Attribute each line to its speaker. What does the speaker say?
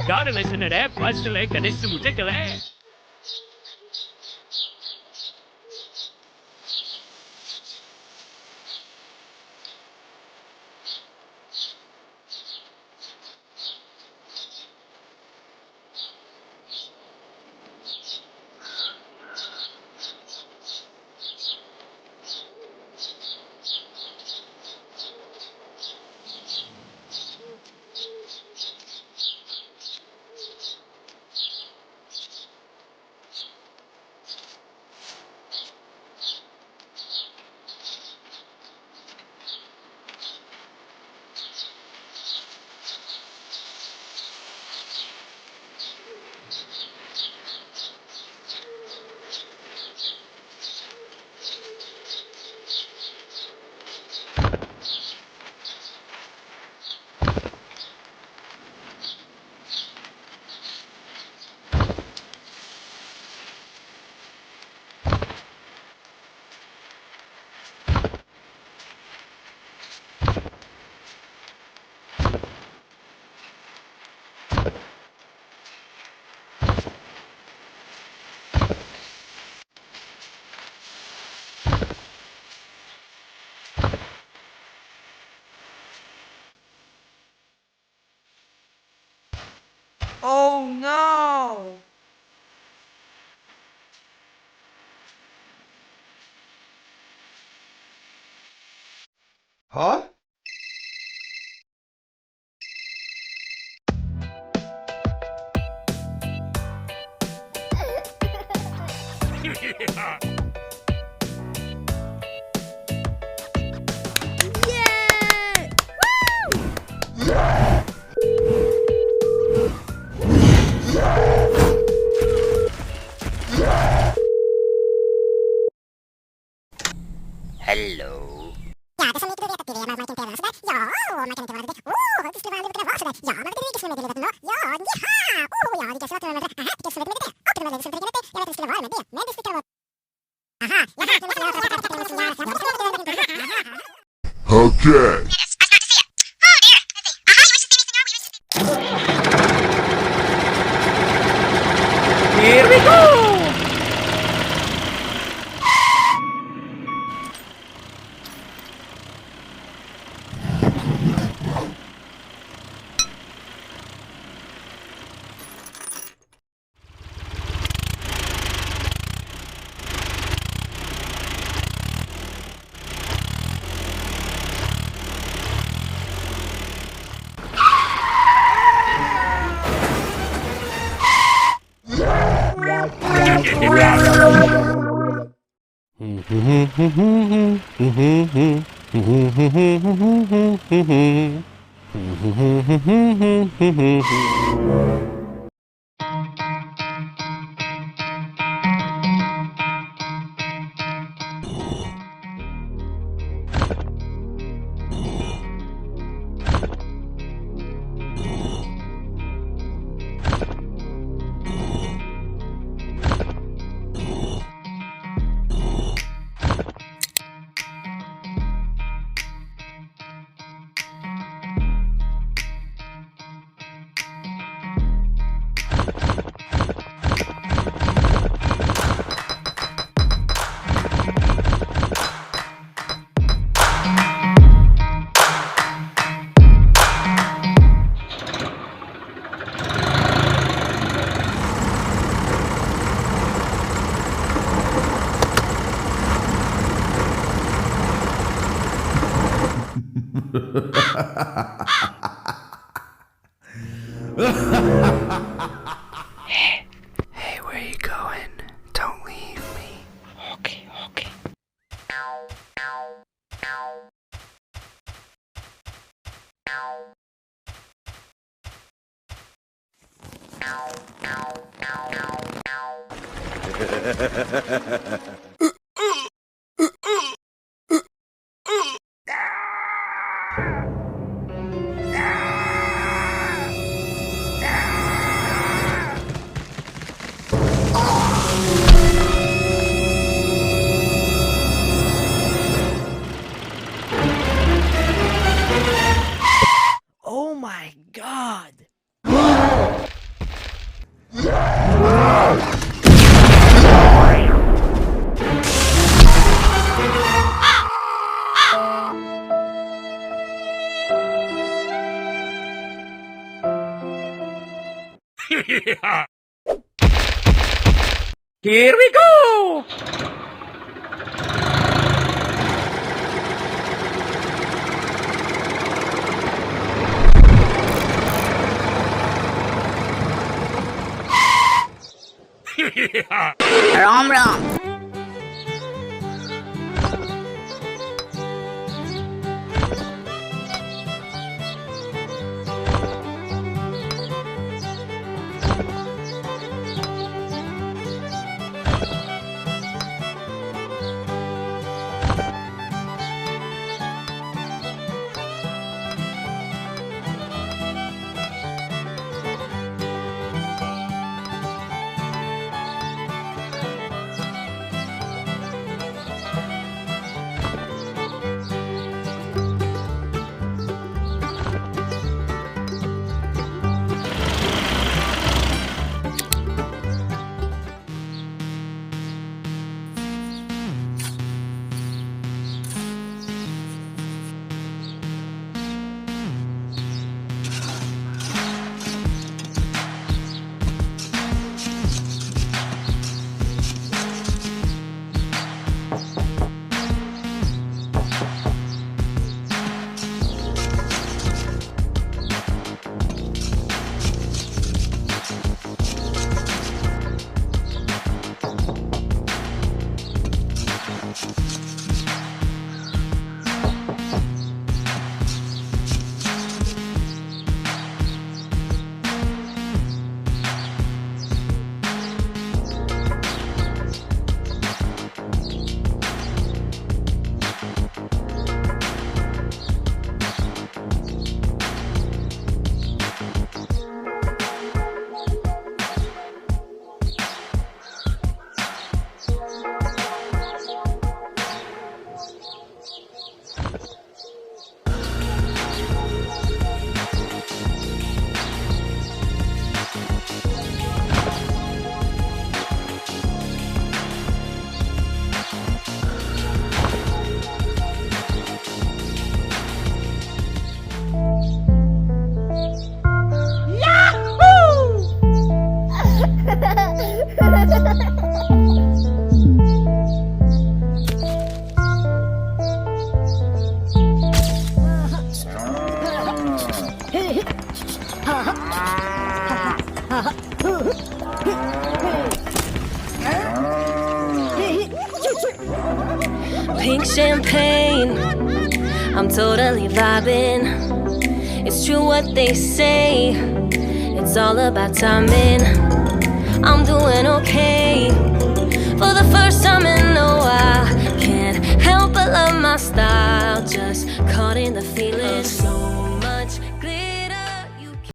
Speaker 1: Gotta listen to that 플라스틱 가데스 무색깔래.
Speaker 2: Oh no!
Speaker 3: Huh?
Speaker 4: Hello.
Speaker 3: Okay.
Speaker 4: Yes, I start to see it. Oh dear. Let's see. Aha, you wish to see me, senor? You wish to see me?
Speaker 1: Here we go.
Speaker 2: Hey, where you going? Don't leave me.
Speaker 1: Okay, okay.
Speaker 2: Oh my god!
Speaker 1: Here we go!
Speaker 4: Rom rom.
Speaker 3: Pink champagne, I'm totally vibing. It's true what they say, it's all about timing. I'm doing okay, for the first time in a while. Can't help but love my style, just caught in the feeling.